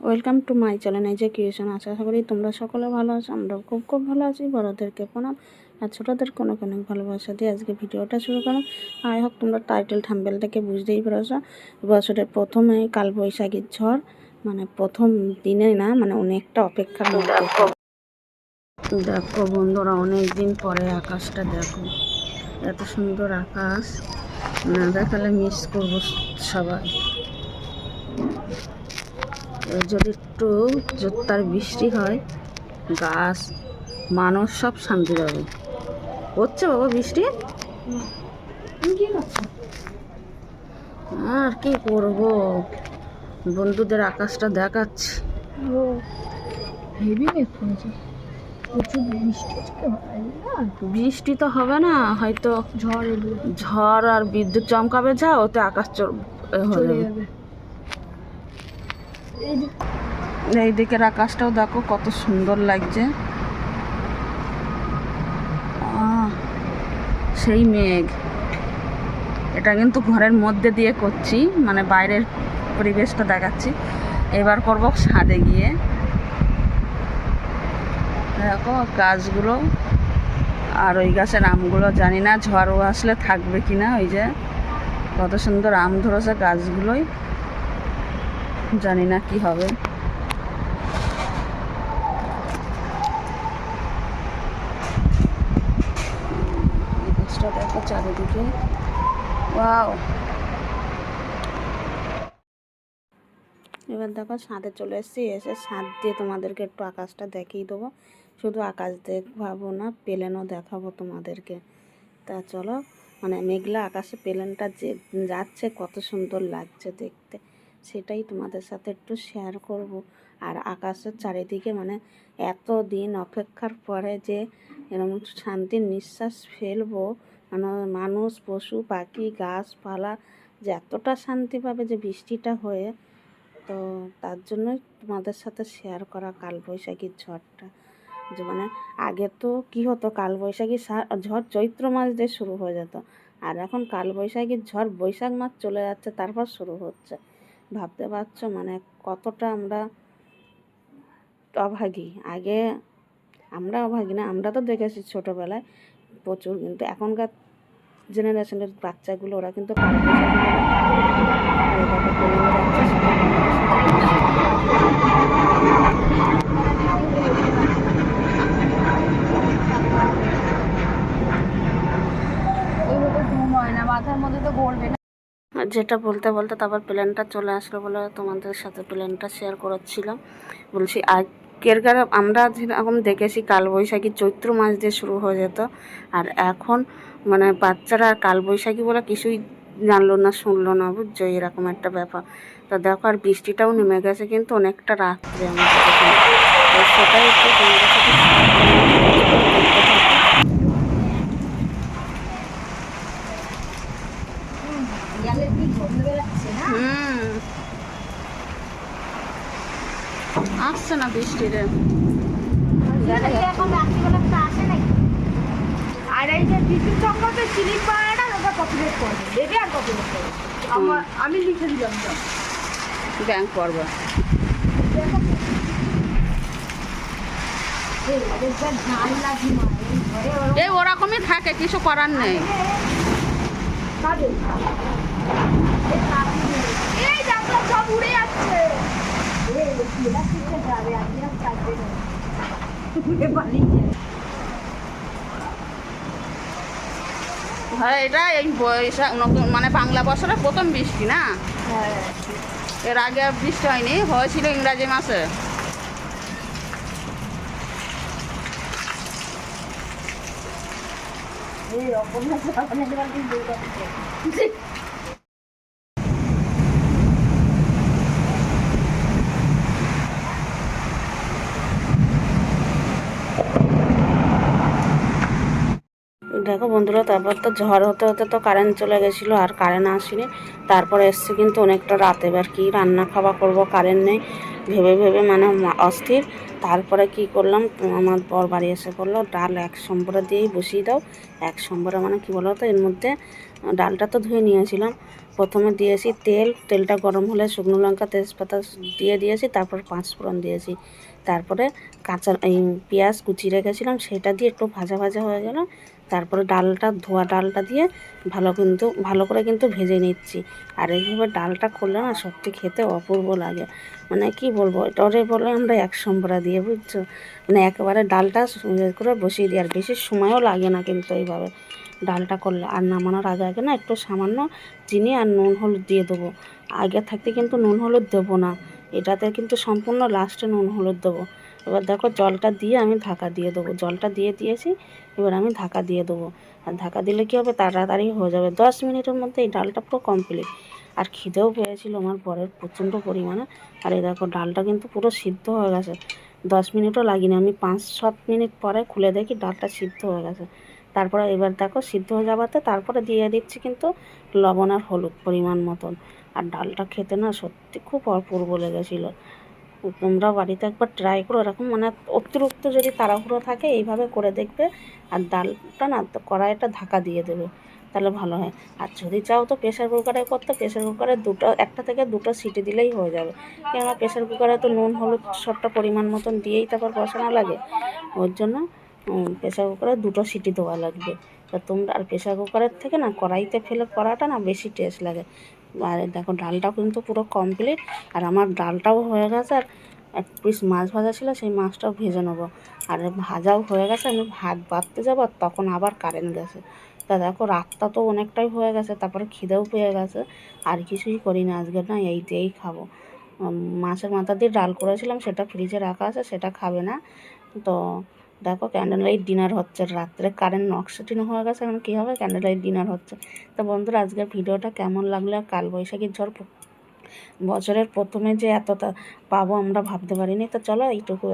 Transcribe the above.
Welcome to my channel এই যে creation. আশা করি তোমরা সকলে ভালো আছো, আমরা খুব খুব ভালো আছি। বড়োদেরকে প্রণাম আর ছোটোদেরকে অনেক অনেক ভালোবাসা দিয়ে আজকে ভিডিওটা শুরু করলাম। আই হোপ তোমরা টাইটেল থাম্বনেল থেকে বুঝতেই পেরেছো, বছরের প্রথমে কালবৈশাখীর ঝড়, মানে প্রথম দিনে না, মানে অনেকটা অপেক্ষার মধ্যে। দেখো বন্ধুরা, অনেক দিন পরে আকাশটা দেখো, এত সুন্দর আকাশ, না দেখালে মিস করবো সবাই। যদি একটু জোরদার বৃষ্টি হয়, গাছ মানুষ সব শান্তি পাবে। হচ্ছে বাবা বৃষ্টি, আর কি করব, বন্ধুদের আকাশটা দেখাচ্ছি। বৃষ্টি তো হবে না, হয়তো ঝড় আর বিদ্যুৎ চমকাবে, যা ওতে আকাশ হয়ে যাবে। এই দিকের আকাশটাও দেখো কত সুন্দর লাগছে, সেই মেঘ। এটা কিন্তু ঘরের মধ্যে দিয়ে করছি, মানে বাইরের পরিবেশটা দেখাচ্ছি। এবার করব ছাদে গিয়ে। দেখো গাছগুলো, আর ওই গাছের আমগুলো জানি না ঝড়ও আসলে থাকবে কিনা। ওই যে কত সুন্দর আম ধরেছে গাছগুলোই, জানি না কি হবে। দেখো চারিদিকে, ওয়াও। এবার দেখো ছাদে চলে এসেছি, এসে ছাদ দিয়ে তোমাদেরকে একটু আকাশটা দেখিয়ে দেবো। শুধু আকাশ দেখাবো না, প্লেনও দেখাবো তোমাদেরকে। তা চলো, মানে মেঘলা আকাশে প্লেনটা যে যাচ্ছে কত সুন্দর লাগছে দেখতে, সেটাই তোমাদের সাথে একটু শেয়ার করব। আর আকাশের চারিদিকে, মানে এত দিন অপেক্ষার পরে যে এরকম শান্তির নিঃশ্বাস ফেলবো, মানে মানুষ পশু পাখি গাছপালা যে এতটা শান্তি পাবে যে বৃষ্টিটা হয়ে। তো তার জন্যই তোমাদের সাথে শেয়ার করা কালবৈশাখীর ঝড়টা। যে মানে আগে তো কী হতো, কালবৈশাখী ঝড় চৈত্র মাস দিয়ে শুরু হয়ে যেত, আর এখন কালবৈশাখীর ঝড় বৈশাখ মাস চলে যাচ্ছে তারপর শুরু হচ্ছে। ভাবতে পারছো মানে কতটা আমরা অভাগী। আগে আমরা অভাগী না, আমরা তো দেখেছি ছোটোবেলায় প্রচুর, কিন্তু এখনকার জেনারেশনের বাচ্চাগুলো ওরা কিন্তু কালবৈশাখী মাথার মধ্যে তো গড়বে না। যেটা বলতে বলতে তারপর প্ল্যানটা চলে আসলো বলে তোমাদের সাথে প্ল্যানটা শেয়ার করেছিলাম। বলছি আগেরকার আমরা যেরকম দেখেছি কালবৈশাখী চৈত্র মাস দিয়ে শুরু হয়ে যেত, আর এখন মানে বাচ্চারা কালবৈশাখী বলে কিছুই জানলো না শুনলো না, বুঝছো, এরকম একটা ব্যাপার। তা দেখো আর বৃষ্টিটাও নেমে গেছে, কিন্তু অনেকটা রাত্রে আমাদের সেটাই একটু তোমাদের সাথে আসছে না বৃষ্টি রে। আর এই যে বিদ্যুৎ চমকাতে সিলিং পাড়াটা ওটা কপিলেট করবে, দেবে আর কপিলেট করবে। আমি লিখে দিলাম ব্যাংক করবো। এই ওরকমই থাকে, কিছু করার নেই। এই দেখো সব উড়ে যাচ্ছে। হ্যাঁ, এটা এই বৈশাখ মানে বাংলা বছরের প্রথম বৃষ্টি না। হ্যাঁ, এর আগে বৃষ্টি হয়নি, হয়েছিল ইংরাজি মাসে। দেখো বন্ধুরা, তারপর তো ঝড় হতে হতে তো কারেন্ট চলে গেছিলো, আর কারেন্ট আসেনি। তারপরে এসছে কিন্তু অনেকটা রাত। এবার কি রান্না খাওয়া করব, কারেন্ট নেই, ভেবে ভেবে মানে অস্থির। তারপরে কি করলাম, আমার বর বাড়ি এসে বললো ডাল এক সম্বরে দিয়েই বসিয়ে দাও। এক সম্বরে মানে কি বলো তো, এর মধ্যে ডালটা তো ধুয়ে নিয়েছিলাম, প্রথমে দিয়েছি তেলটা গরম হলে শুকনো লঙ্কা তেজপাতা দিয়ে দিয়েছি, তারপর 5 ফোড়ন দিয়েছি, তারপরে এই পেঁয়াজ কুচি রেখেছিলাম সেটা দিয়ে একটু ভাজা ভাজা হয়ে গেল, তারপরে ধোয়া ডালটা দিয়ে ভালো করে কিন্তু ভেজে নিচ্ছি। আর এইভাবে ডালটা করলে না সত্যি খেতে অপূর্ব লাগে, মানে কি বলবো, এটারে বলে আমরা এক সম্বরা দিয়ে, বুঝছো, মানে একেবারে ডালটা করে বসিয়ে দিই, আর বেশি সময়ও লাগে না কিন্তু এইভাবে ডালটা করলে। আর নামানোর আগে আগে না একটু সামান্য চিনি আর নুন হলুদ দিয়ে দেবো, আগে থাকতে কিন্তু নুন হলুদ দেবো না, এটাতে কিন্তু সম্পূর্ণ লাস্টে নুন হলুদ দেবো। এবার দেখো জলটা দিয়ে আমি ঢাকা দিয়ে দেবো, জলটা দিয়ে দিয়েছি, এবার আমি ঢাকা দিয়ে দেবো। আর ঢাকা দিলে কী হবে, তাড়াতাড়ি হয়ে যাবে, 10 মিনিটের মধ্যে এই ডালটা পুরো কমপ্লিট। আর খিদেও পেয়েছিল আমার বরের প্রচণ্ড পরিমাণে। আর এই দেখো ডালটা কিন্তু পুরো সিদ্ধ হয়ে গেছে, 10 মিনিটও লাগেনি, আমি 5-7 মিনিট পরে খুলে দেখি ডালটা সিদ্ধ হয়ে গেছে। তারপরে এবার দেখো সিদ্ধ হয়ে যাওয়াতে তারপরে দিয়ে দিচ্ছি কিন্তু লবণ আর হলুদ পরিমাণ মতন। আর ডালটা খেতে না সত্যি খুব অপূর্ব লেগেছিলো। তোমরা বাড়িতে একবার ট্রাই করো এরকম, মানে অতিরিক্ত যদি তাড়াহুড়ো থাকে এইভাবে করে দেখবে। আর ডালটা না কড়াইটা ঢাকা দিয়ে দেবে, তাহলে ভালো হয়। আর যদি চাও তো প্রেশার কুকারে করতে, প্রেশার কুকারে একটা থেকে দুটো সিটি দিলেই হয়ে যাবে, কেননা প্রেশার কুকারে তো নুন হলুদ সবটা পরিমাণ মতন দিয়েই তারপর বসানো লাগে, ওর জন্য প্রেশার কুকারে 2টো সিটি দেওয়া লাগবে। তা তোমরা আর প্রেশার কুকারের থেকে না কড়াইতে ফেলে করাটা না বেশি টেস্ট লাগে। আর দেখো ডালটাও কিন্তু পুরো কমপ্লিট, আর আমার ডালটাও হয়ে গেছে। আর এক পিস মাছ ভাজা ছিল, সেই মাছটাও ভেজে নেবো। আর ভাজাও হয়ে গেছে, আমি ভাত বাড়তে যাবো, তখন আবার কারেন্ট গেছে। তা দেখো রাতটা তো অনেকটাই হয়ে গেছে, তারপরে খিদেও পেয়ে গেছে, আর কিছুই করি না আজকে, না এই দিয়েই খাবো। মাছের মাথা দিয়ে ডাল করেছিলাম, সেটা ফ্রিজে রাখা আছে, সেটা খাবে না। তো দেখো ক্যান্ডেল লাইট ডিনার হচ্ছে, রাত্রে কারেন্ট নকশাটিন হয়ে গেছে, এখন কী হবে, ক্যান্ডেল লাইট ডিনার হচ্ছে। তো বন্ধুরা আজকের ভিডিওটা কেমন লাগলো, আর কালবৈশাখীর ঝড় বছরের প্রথমে যে এতটা পাবো আমরা ভাবতে পারিনি। তো চলো এইটুকু।